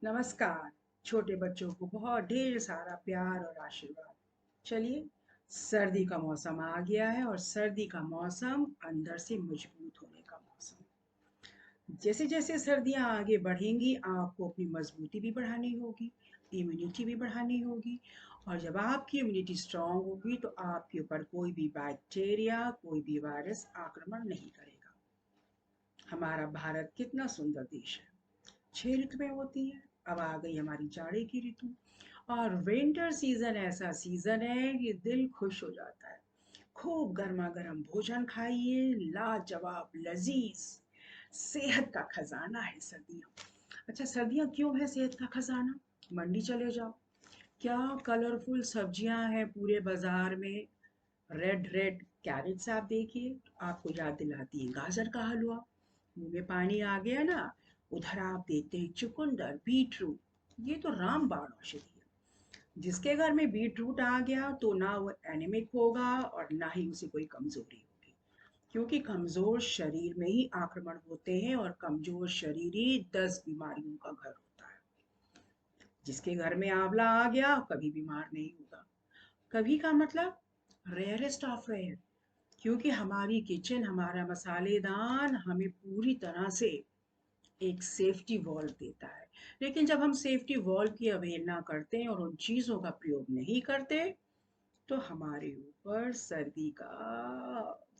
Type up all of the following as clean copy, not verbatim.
नमस्कार। छोटे बच्चों को बहुत ढेर सारा प्यार और आशीर्वाद। चलिए, सर्दी का मौसम आ गया है और सर्दी का मौसम अंदर से मजबूत होने का मौसम। जैसे जैसे सर्दियां आगे बढ़ेंगी आपको अपनी मजबूती भी बढ़ानी होगी, इम्यूनिटी भी बढ़ानी होगी। और जब आपकी इम्यूनिटी स्ट्रांग होगी तो आपके ऊपर कोई भी बैक्टीरिया, कोई भी वायरस आक्रमण नहीं करेगा। हमारा भारत कितना सुंदर देश है। 6 ऋतुएं होती हैं। अब आ गई हमारी जाड़े की ऋतु। और विंटर सीजन ऐसा सीजन है कि दिल खुश हो जाता है। खूब गर्मा गर्म भोजन खाइए, लाजवाब लजीज। सेहत का खजाना है सर्दियाँ। अच्छा, सर्दियाँ क्यों है सेहत का खजाना? मंडी चले जाओ, क्या कलरफुल सब्जियां हैं पूरे बाजार में। रेड रेड कैरेट्स आप देखिए तो आपको याद दिलाती है गाजर का हलवा। मुंह में पानी आ गया ना। उधर आप देखते हैं चुकंदर, बीटरूट। ये तो रामबाण औषधि है। जिसके घर में बीटरूट आ गया तो ना वो एनीमिक होगा और ना ही उसे कोई कमजोरी होगी। क्योंकि कमजोर शरीर में ही आक्रमण होते हैं और कमजोर शरीर ही 10 बीमारियों का घर होता है। जिसके घर में आंवला आ गया कभी बीमार नहीं होगा। कभी का मतलब रेयरेस्ट ऑफ रेयर। क्योंकि हमारी किचन, हमारा मसालेदान हमें पूरी तरह से एक सेफ्टी वॉल्व देता है। लेकिन जब हम सेफ्टी वॉल्व की अवहेलना करते हैं और उन चीज़ों का प्रयोग नहीं करते तो हमारे ऊपर सर्दी का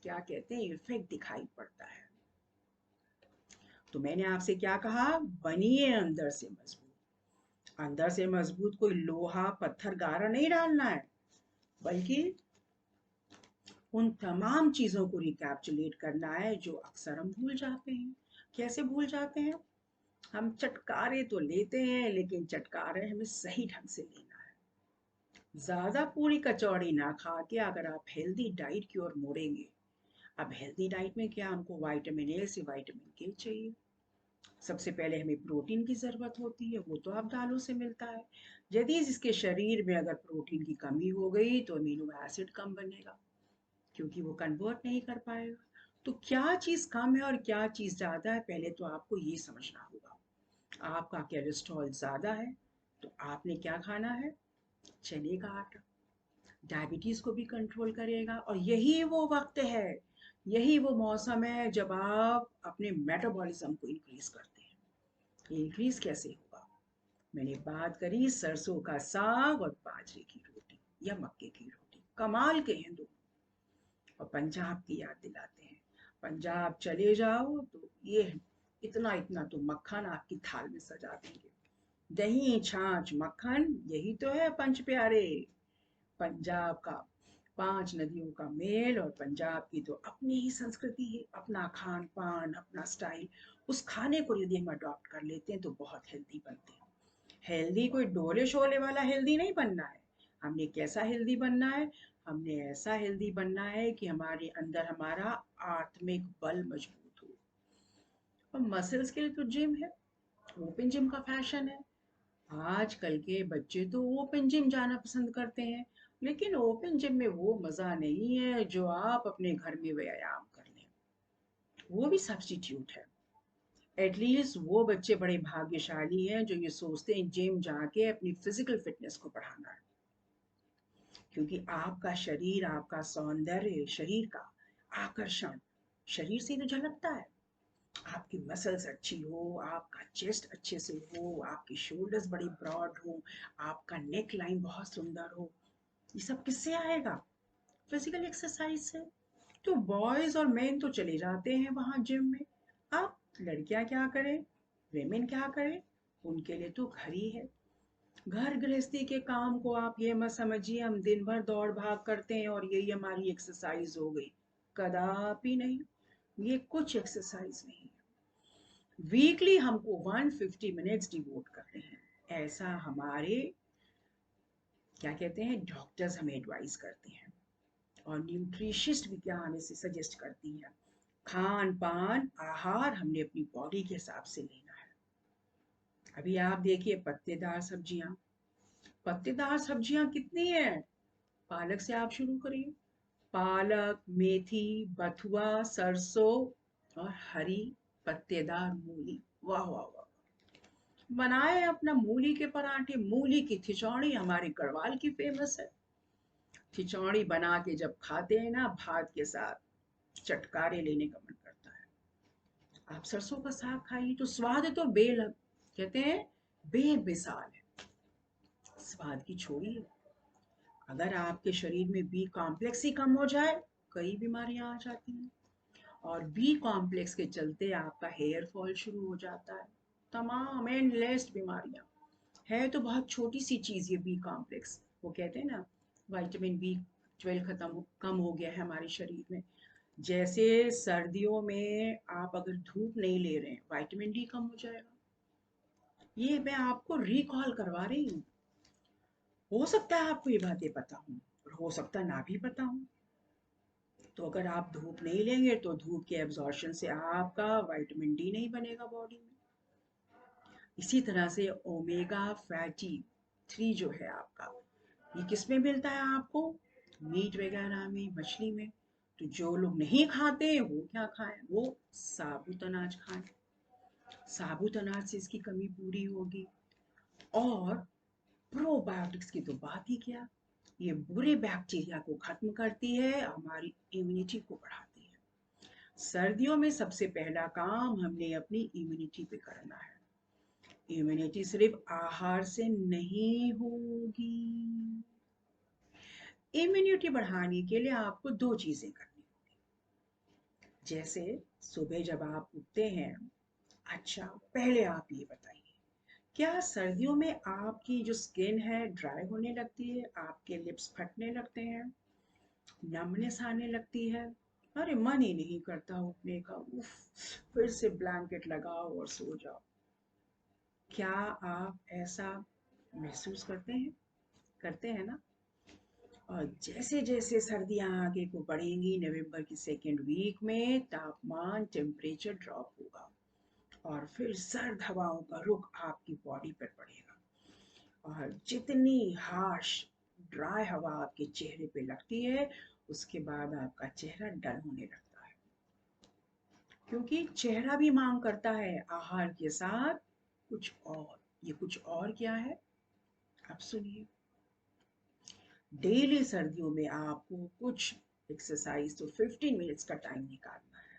क्या कहते हैं इफेक्ट दिखाई पड़ता है। तो मैंने आपसे क्या कहा? बनिए अंदर से मजबूत। अंदर से मजबूत कोई लोहा पत्थर गारा नहीं डालना है, बल्कि उन तमाम चीज़ों को रिकैप्चुलेट करना है जो अक्सर हम भूल जाते हैं। कैसे भूल जाते हैं? हम चटकारे तो लेते हैं लेकिन चटकारे हमें सही ढंग से लेना है। ज़्यादा पूरी कचौड़ी ना खा के अगर आप हेल्दी डाइट की ओर मुड़ेंगे। अब हेल्दी डाइट में क्या, हमको विटामिन ए से विटामिन के चाहिए। सबसे पहले हमें प्रोटीन की ज़रूरत होती है, वो तो आप दालों से मिलता है। यदि जिसके शरीर में अगर प्रोटीन की कमी हो गई तो अमीनो एसिड कम बनेगा, क्योंकि वो कन्वर्ट नहीं कर पाएगा। तो क्या चीज़ कम है और क्या चीज़ ज़्यादा है, पहले तो आपको ये समझना होगा। आपका कोलेस्ट्रॉल ज़्यादा है तो आपने क्या खाना है? चने का आटा। डायबिटीज़ को भी कंट्रोल करेगा और यही वो वक्त है, यही वो मौसम है जब आप अपने मेटाबॉलिज्म को इंक्रीज करते हैं। ये इंक्रीज कैसे होगा? मैंने बात करी सरसों का साग और बाजरे की रोटी या मक्के की रोटी, कमाल के हैं दोनों। और पंजाब की याद दिलाते हैं। पंजाब चले जाओ तो ये इतना इतना तो मक्खन आपकी थाल में सजा देंगे। दही छाछ मक्खन, यही तो है पंच प्यारे। पंजाब का 5 नदियों का मेल। और पंजाब की तो अपनी ही संस्कृति है, अपना खान पान, अपना स्टाइल। उस खाने को यदि हम अडॉप्ट कर लेते हैं तो बहुत हेल्दी बनते हैं। हेल्दी कोई डोले शोले वाला हेल्दी नहीं बनना है। हमने कैसा हेल्दी बनना है? हमने ऐसा हेल्दी बनना है कि हमारे अंदर हमारा आत्मिक बल मजबूत हो। और मसल्स के लिए तो जिम है, ओपन जिम का फैशन है। आजकल के बच्चे तो ओपन जिम जाना पसंद करते हैं, लेकिन ओपन जिम में वो मजा नहीं है जो आप अपने घर में व्यायाम कर लें। वो भी सब्स्टिट्यूट है। एटलीस्ट वो बच्चे बड़े भाग्यशाली हैं जो ये सोचते हैं जिम जाके अपनी फिजिकल फिटनेस को बढ़ाना है। क्योंकि आपका शरीर, आपका सौंदर्य, शरीर का आकर्षण शरीर से ही तो झलकता है। आपकी मसल्स अच्छी हो, आपका चेस्ट अच्छे से हो, आपकी शोल्डर्स बड़ी ब्रॉड हो, आपका नेक लाइन बहुत सुंदर हो, ये सब किससे आएगा? फिजिकल एक्सरसाइज से। तो बॉयज और मेन तो चले जाते हैं वहां जिम में। अब लड़कियां क्या करें, वेमेन क्या करें? उनके लिए तो घर ही है। घर गृहस्थी के काम को आप ये मत समझिए हम दिन भर दौड़ भाग करते हैं और यही हमारी एक्सरसाइज हो गई। कदापि नहीं। ये कुछ एक्सरसाइज नहीं है। वीकली हमको 150 मिनट्स डिवोट करते हैं, ऐसा हमारे क्या कहते हैं डॉक्टर्स हमें एडवाइस करते हैं। और न्यूट्रिशिस्ट भी क्या हमें से सजेस्ट करती हैं। खान पान आहार हमने अपनी बॉडी के हिसाब से लेना है। अभी आप देखिए पत्तेदार सब्जियां। पत्तेदार सब्जियां कितनी है? पालक से आप शुरू करिए। पालक, मेथी, बथुआ, सरसों और हरी पत्तेदार मूली। वाह वाह वाह। बनाए अपना मूली के पराठे, मूली की खिचौड़ी हमारे गढ़वाल की फेमस है। खिचौड़ी बना के जब खाते हैं ना भात के साथ, चटकारे लेने का मन करता है। आप सरसों का साग खाइए तो स्वाद तो बेलग, कहते हैं बेमिसाल है। स्वाद की छोड़िए, अगर आपके शरीर में बी कॉम्प्लेक्स ही कम हो जाए, कई बीमारियां आ जाती हैं। और बी कॉम्प्लेक्स के चलते आपका हेयर फॉल शुरू हो जाता है, तमाम एंडलेस बीमारियां। है तो बहुत छोटी सी चीज ये बी कॉम्प्लेक्स, वो कहते हैं ना विटामिन B12 खत्म कम हो गया है हमारे शरीर में। जैसे सर्दियों में आप अगर धूप नहीं ले रहे हैं, विटामिन डी कम हो जाएगा। ये मैं आपको रिकॉल करवा रही हूँ। हो सकता है आपको ये बातें पता हो, और हो सकता ना भी पता हो। तो अगर आप धूप नहीं लेंगे तो धूप के एब्जॉर्प्शन से आपका विटामिन डी नहीं बनेगा बॉडी में। इसी तरह से ओमेगा फैटी 3 जो है आपका, ये किस में मिलता है आपको? मीट वगैरह में, मछली में। तो जो लोग नहीं खाते वो क्या खाएं? वो साबुत अनाज खाएं। साबुत अनाज से इसकी कमी पूरी होगी। और प्रोबायोटिक्स की तो बात ही क्या, ये बुरे बैक्टीरिया को खत्म करती है, हमारी इम्यूनिटी को बढ़ाती है। सर्दियों में सबसे पहला काम हमने अपनी इम्यूनिटी पे करना है। इम्यूनिटी सिर्फ आहार से नहीं होगी। इम्यूनिटी बढ़ाने के लिए आपको दो चीजें करनी होगी। जैसे सुबह जब आप उठते हैं, अच्छा पहले आप ये बताइए, क्या सर्दियों में आपकी जो स्किन है ड्राई होने लगती है, आपके लिप्स फटने लगते हैं, नमनेस आने लगती है, अरे मन ही नहीं करता उठने का, उफ, फिर से ब्लैंकेट लगाओ और सो जाओ? क्या आप ऐसा महसूस करते हैं? करते हैं ना? और जैसे जैसे सर्दियां आगे को बढ़ेंगी, नवंबर की सेकेंड वीक में तापमान टेम्परेचर ड्रॉप होगा और फिर सर्द हवाओं का रुख आपकी बॉडी पर पड़ेगा। और जितनी हार्श ड्राई हवा आपके चेहरे पे लगती है, उसके बाद आपका चेहरा डल होने लगता है, क्योंकि चेहरा भी मांग करता है आहार के साथ कुछ और। ये कुछ और क्या है? आप सुनिए। डेली सर्दियों में आपको कुछ एक्सरसाइज तो 15 मिनट्स का टाइम निकालना है।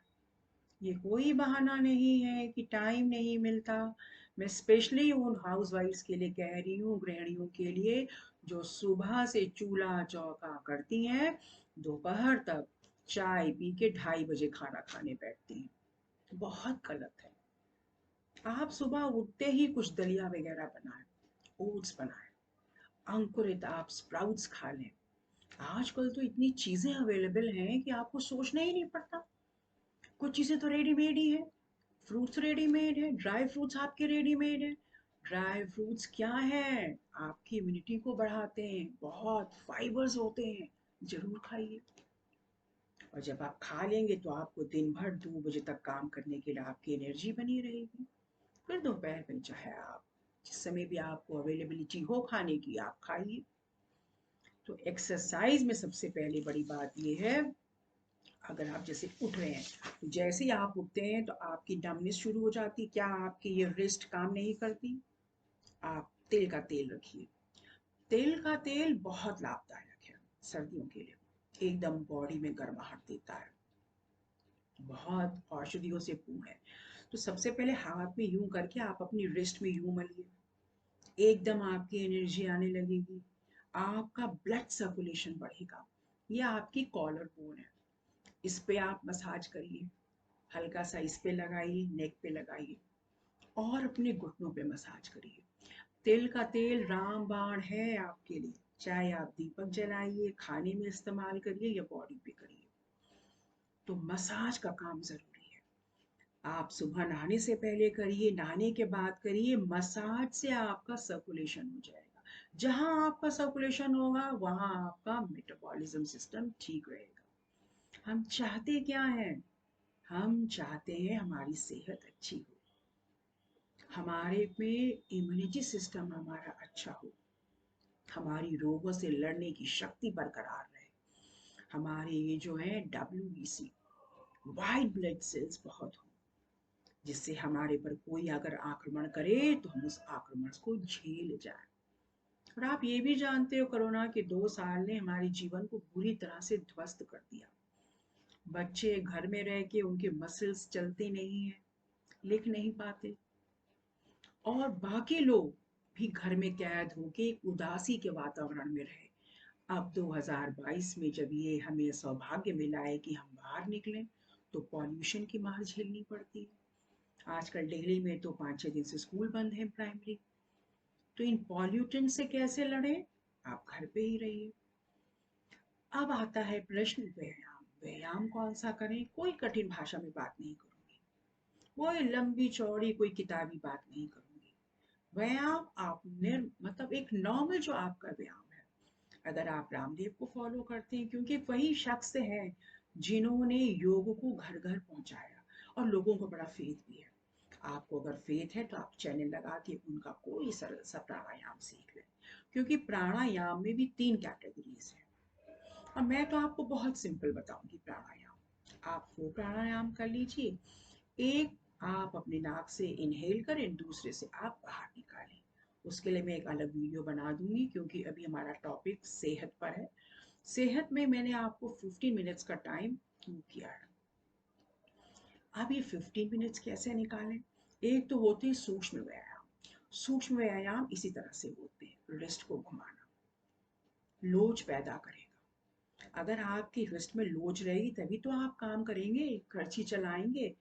ये कोई बहाना नहीं है कि टाइम नहीं मिलता। मैं स्पेशली उन हाउसवाइफ्स के लिए कह रही हूँ, गृहिणियों के लिए, जो सुबह से चूल्हा चौका करती हैं, दोपहर तक चाय पी के 2:30 बजे खाना खाने बैठती हैं। बहुत गलत है। आप सुबह उठते ही कुछ दलिया वगैरह बनाएं, ओट्स बनाएं, अंकुरित आप स्प्राउट्स खा लें। आजकल तो इतनी चीजें अवेलेबल हैं कि आपको सोचना ही नहीं पड़ता। कुछ चीजें तो रेडीमेड ही है। फ्रूट्स रेडीमेड है, ड्राई फ्रूट्स आपके रेडीमेड है। ड्राई फ्रूट्स क्या है? आपकी इम्यूनिटी को बढ़ाते हैं, बहुत फाइबर्स होते हैं, जरूर खाइए। और जब आप खा लेंगे तो आपको दिन भर 2 बजे तक काम करने के लिए आपकी एनर्जी बनी रहेगी। फिर दोपहर में चाहे आप जिस समय भी आपको अवेलेबिलिटी हो खाने की, आप खाइए। तो एक्सरसाइज में सबसे पहले बड़ी बात यह है, अगर आप जैसे उठ रहे हैं, तो जैसे ही आप उठते हैं तो आपकी डमनेस शुरू हो जाती। क्या आपकी ये रिस्ट काम नहीं करती? आप तिल का तेल रखिए। तिल का तेल बहुत लाभदायक है सर्दियों के लिए, एकदम बॉडी में गर्माहट देता है, बहुत औषधियों से पूर्ण है। तो सबसे पहले हाथ में यूं करके आप अपनी रिस्ट में यूं मलिए, एकदम आपकी एनर्जी आने लगेगी, आपका ब्लड सर्कुलेशन बढ़ेगा। ये आपकी कॉलर बोन है, इस पे आप मसाज करिए, हल्का सा इस पे लगाइए, नेक पे लगाइए, और अपने घुटनों पे मसाज करिए। तिल का तेल रामबाण है आपके लिए। चाहे आप दीपक जलाइए, खाने में इस्तेमाल करिए या बॉडी पे करिए, तो मसाज का काम जरूरी है। आप सुबह नहाने से पहले करिए, नहाने के बाद करिए, मसाज से आपका सर्कुलेशन हो जाएगा। जहां आपका सर्कुलेशन होगा वहां आपका मेटाबॉलिज्म सिस्टम ठीक रहेगा। हम चाहते क्या हैं? हम चाहते हैं हमारी सेहत अच्छी हो, हमारे में इम्यूनिटी सिस्टम हमारा अच्छा हो, हमारी रोगों से लड़ने की शक्ति बरकरार रहे, हमारे ये जो है WBC, वाइट ब्लड सेल्स बहुत हो, जिससे हमारे पर कोई अगर आक्रमण करे तो हम उस आक्रमण को झेल जाए। और आप ये भी जानते हो कोरोना के 2 साल ने हमारे जीवन को बुरी तरह से ध्वस्त कर दिया। बच्चे घर में रह के उनके मसल्स चलते नहीं है, लिख नहीं पाते, और बाकी लोग भी घर में कैद होके एक उदासी के वातावरण में रहे। अब 2022 में जब ये हमें सौभाग्य मिला है कि हम बाहर निकलें, तो पॉल्यूशन की मार झेलनी पड़ती है। आजकल दिल्ली में तो 5-6 दिन से स्कूल बंद है प्राइमरी। तो इन पॉल्यूटेंट से कैसे लड़ें? आप घर पे ही रहिए। अब आता है प्रश्न व्यायाम। व्यायाम कौन सा करें? कोई कठिन भाषा में बात नहीं करूंगी, कोई लंबी चौड़ी कोई किताबी बात नहीं करूंगी। व्यायाम आप मतलब एक नॉर्मल जो आपका व्यायाम है, अगर आप रामदेव को फॉलो करते हैं, क्योंकि वही शख्स हैं जिन्होंने योग को घर घर पहुंचाया और लोगों को बड़ा फेथ भी है। आपको अगर फेथ है तो आप चैनल लगा के उनका कोई सरल सा प्राणायाम सीख लें, क्योंकि प्राणायाम में भी 3 कैटेगरीज हैं। और मैं तो आपको बहुत सिंपल बताऊंगी प्राणायाम। आप वो प्राणायाम कर लीजिए, एक आप अपने नाक से इनहेल करें, दूसरे से आप बाहर निकालें। उसके लिए मैं एक अलग वीडियो बना दूंगी, क्योंकि अभी हमारा टॉपिक सेहत पर है। सेहत में मैंने आपको 15 मिनट्स का टाइम किया है। अब ये 15 मिनट्स कैसे निकालें? एक तो होते हैं सूक्ष्म व्यायाम। सूक्ष्म व्यायाम इसी तरह से होते हैं, रिस्ट को घुमाना लोच पैदा करेगा। अगर आपकी रिस्ट में लोच रहेगी तभी तो आप काम करेंगे, करछी चलाएंगे।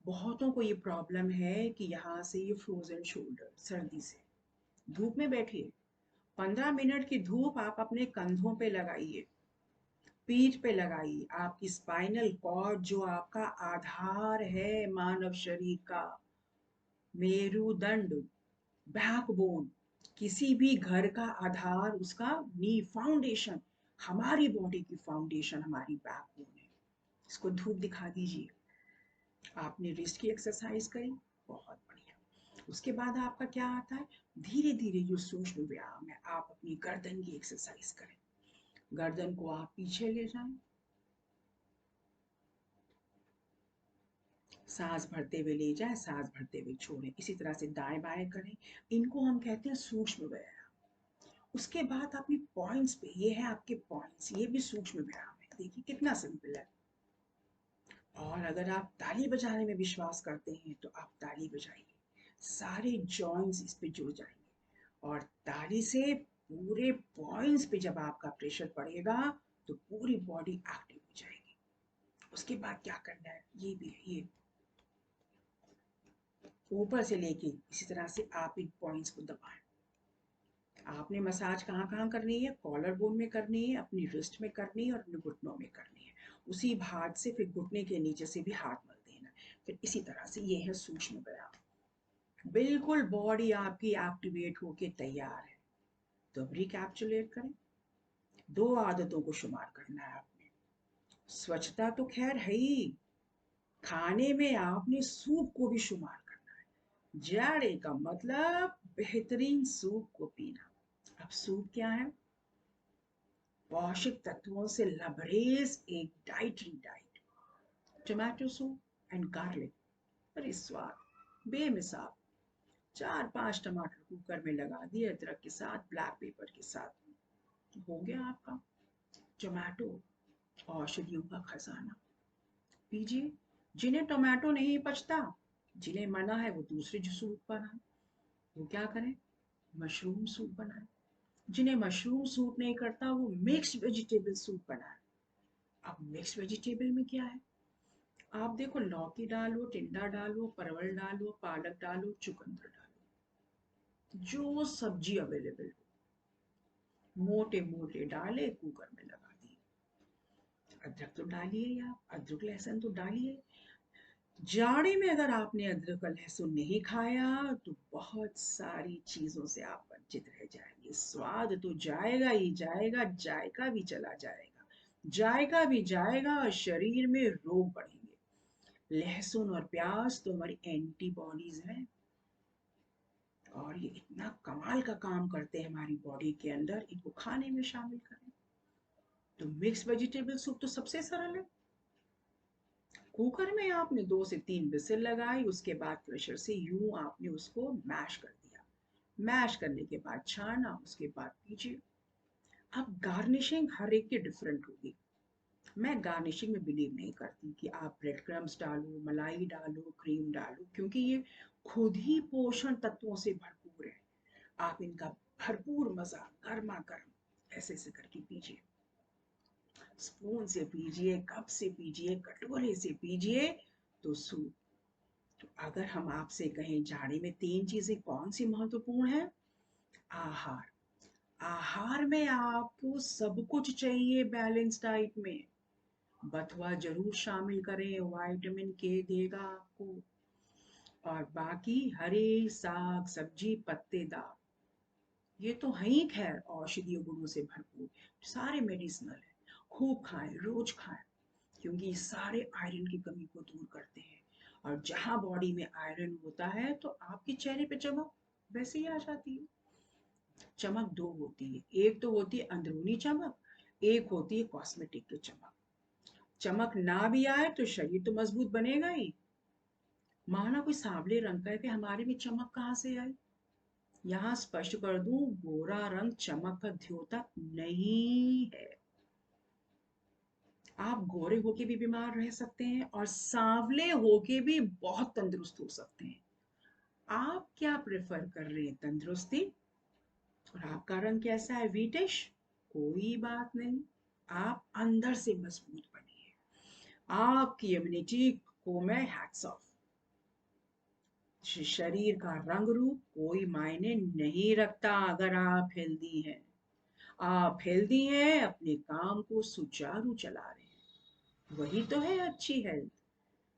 बहुतों को ये प्रॉब्लम है कि यहाँ से ये फ्रोजन शोल्डर, सर्दी से। धूप में बैठिए, 15 मिनट की धूप आप अपने कंधों पे लगाइए, पीठ पे लगाइए। आपकी स्पाइनल कॉर्ड जो आपका आधार है मानव शरीर का, मेरुदंड, बैकबोन, किसी भी घर का आधार उसका नी फाउंडेशन, हमारी बॉडी की फाउंडेशन हमारी बैकबोन है। इसको धूप दिखा दीजिए। आपने रिस्ट की एक्सरसाइज करी, बहुत बढ़िया। उसके बाद आपका क्या आता है? धीरे धीरे जो सूक्ष्म व्यायाम है, आप अपनी गर्दन की एक्सरसाइज करें। गर्दन को आप पीछे ले जाएं, सांस भरते हुए ले जाएं, सांस भरते हुए छोड़ें। इसी तरह से दाएं बाएं करें। इनको हम कहते हैं सूक्ष्म व्यायाम। उसके बाद अपनी पॉइंट्स पे, ये है आपके पॉइंट्स, ये भी सूक्ष्म व्यायाम है। देखिए कितना सिंपल है। और अगर आप ताली बजाने में विश्वास करते हैं तो आप ताली बजाइए, सारे जॉइंट्स इस पे जुड़ जाएंगे। और ताली से पूरे पॉइंट्स पे जब आपका प्रेशर पड़ेगा तो पूरी बॉडी एक्टिव हो जाएगी। उसके बाद क्या करना है, ये भी है, ये ऊपर से लेके इसी तरह से आप इन पॉइंट्स को दबाएं। आपने मसाज कहाँ कहाँ करनी है? कॉलर बोन में करनी है, अपनी रिस्ट में करनी है, और अपने घुटनों में करनी है। उसी हाथ से फिर घुटने के नीचे से भी हाथ मल देना है। फिर इसी तरह से ये है सूक्ष्म व्यायाम। बिल्कुल बॉडी आपकी एक्टिवेट होके तैयार है। तो अब रिकैप्चुलेट करें। 2 आदतों को शुमार करना है आपने। स्वच्छता तो खैर है ही, खाने में आपने सूप को भी शुमार करना है। जाड़े का मतलब बेहतरीन सूप को पीना। अब सूप क्या है? पोषक तत्वों से लबरेज एक dietary diet. Tomato soup and garlic, अरे स्वाद बेमिसाल। 4-5 टमाटर कुकर में लगा दिए, अदरक के साथ, ब्लैक पेपर के साथ, हो गया आपका टोमेटो, औषधियों का खजाना। पीजिए। जिन्हें टोमेटो नहीं पचता, जिन्हें मना है, वो दूसरे जो सूप बनाए। वो क्या करें? मशरूम सूप बनाए। जिन्हें मशरूम सूप नहीं करता, वो मिक्स वेजिटेबल सूप बनाए। अब मिक्स वेजिटेबल में क्या है? आप देखो, लौकी डालो, टिंडा डालो, परवल डालो, पालक डालो, चुकंदर डालो, जो सब्जी अवेलेबल हो, मोटे मोटे डाले, कुकर में लगा दिए। अदरक तो डालिए, आप अदरक लहसुन तो डालिए। जाड़े में अगर आपने अदरक और लहसुन नहीं खाया तो बहुत सारी चीजों से आप वंचित रह जाएंगे। स्वाद तो जाएगा ही जाएगा, जायका भी चला जाएगा, जायका भी जाएगा, और शरीर में रोग बढ़ेंगे। लहसुन और प्याज तो हमारी एंटीबॉडीज हैं, और ये इतना कमाल का काम करते हैं हमारी बॉडी के अंदर। इनको खाने में शामिल करें। तो मिक्स वेजिटेबल सूप तो सबसे सरल है। कुकर में आपने 2 से 3 विसिल लगाई, उसके बाद प्रेशर से यूं आपने उसको मैश कर दिया। मैश करने के बाद छाना, उसके बाद पीजिए। अब गार्निशिंग हर एक की डिफरेंट होगी। मैं गार्निशिंग में बिलीव नहीं करती कि आप ब्रेड क्रम्स डालो, मलाई डालो, क्रीम डालो, क्योंकि ये खुद ही पोषण तत्वों से भरपूर है। आप इनका भरपूर मजा गर्मा गर्म ऐसे ऐसे करके पीजिए। स्पून से पीजिए, कप से पीजिए, कटोरे से पीजिए। तो सूप। तो अगर हम आपसे कहें जाड़े में 3 चीजें कौन सी महत्वपूर्ण है? आहार। आहार में आपको सब कुछ चाहिए बैलेंस डाइट में। बथुआ जरूर शामिल करें, विटामिन के देगा आपको। और बाकी हरे साग सब्जी पत्तेदार, ये तो है ही खैर औषधीय गुणों से भरपूर, सारे मेडिसिनल है। खूब खाएं, रोज खाएं, क्योंकि ये सारे आयरन की कमी को दूर करते हैं। और जहां बॉडी में आयरन होता है तो आपके चेहरे पे चमक वैसे ही आ जाती है। चमक दो होती है, एक तो होती है अंदरूनी चमक, एक होती है कॉस्मेटिक की चमक। चमक ना भी आए तो शरीर तो मजबूत बनेगा ही। माना कोई सांवले रंग का है कि हमारे में चमक कहाँ से आई? यहाँ स्पष्ट कर दूं, गोरा रंग चमक का द्योतक नहीं है। आप गोरे होके भी बीमार रह सकते हैं और सांवले होके भी बहुत तंदुरुस्त हो सकते हैं। आप क्या प्रेफर कर रहे हैं, तंदुरुस्ती? और आपका रंग कैसा है, व्हीटिश? कोई बात नहीं, आप अंदर से मजबूत बनिए। आपकी इम्यूनिटी को मैं हैट्स ऑफ। शरीर का रंग रूप कोई मायने नहीं रखता अगर आप हेल्दी हैं। आप हेल्दी हैं, अपने काम को सुचारू चला रहे हैं, वही तो है अच्छी हेल्थ।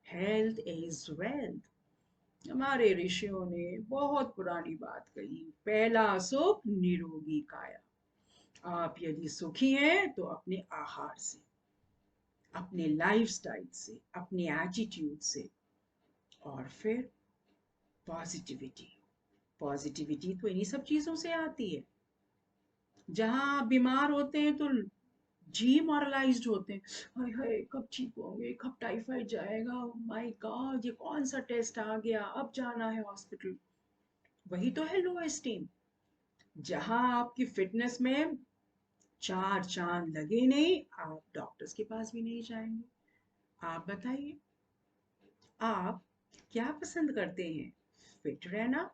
Health is wealth. हमारे ऋषियों ने बहुत पुरानी बात कही, पहला सुख निरोगी काया। आप यदि सुखी हैं तो अपने आहार से, अपने लाइफस्टाइल से, अपने एटीट्यूड से, और फिर पॉजिटिविटी। पॉजिटिविटी तो इन्हीं सब चीजों से आती है। जहां आप बीमार होते हैं तो डीमोरलाइज्ड होते हैं, हाय हाय कब ठीक होंगे, कब टाइफाइड जाएगा, माय गॉड ये कौन सा टेस्ट आ गया, अब जाना है हॉस्पिटल। वही तो है लो एस्टीम। जहां आपकी फिटनेस में 4 चांद लगे नहीं, आप डॉक्टर्स के पास भी नहीं जाएंगे। आप बताइए, आप क्या पसंद करते हैं, फिट रहना?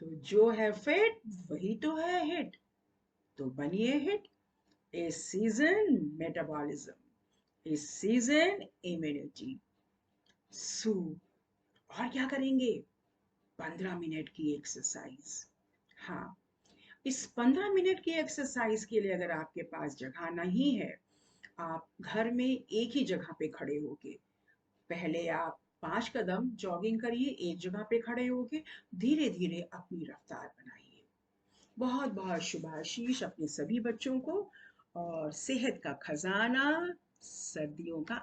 तो जो है फिट वही तो है हिट। तो बनिए हिट। इस सीजन मेटाबॉलिज्म, इस सीजन इम्यूनिटी, सूप। और क्या करेंगे? 15 मिनट की एक्सरसाइज। हाँ, इस 15 मिनट की एक्सरसाइज के लिए अगर आपके पास जगह नहीं है, आप घर में एक ही जगह पे खड़े होके पहले आप 5 कदम जॉगिंग करिए, एक जगह पे खड़े होके धीरे धीरे अपनी रफ्तार बनाइए। बहुत बहुत शुभाशीष अपने सभी बच्चों को। और सेहत का खजाना सर्दियों का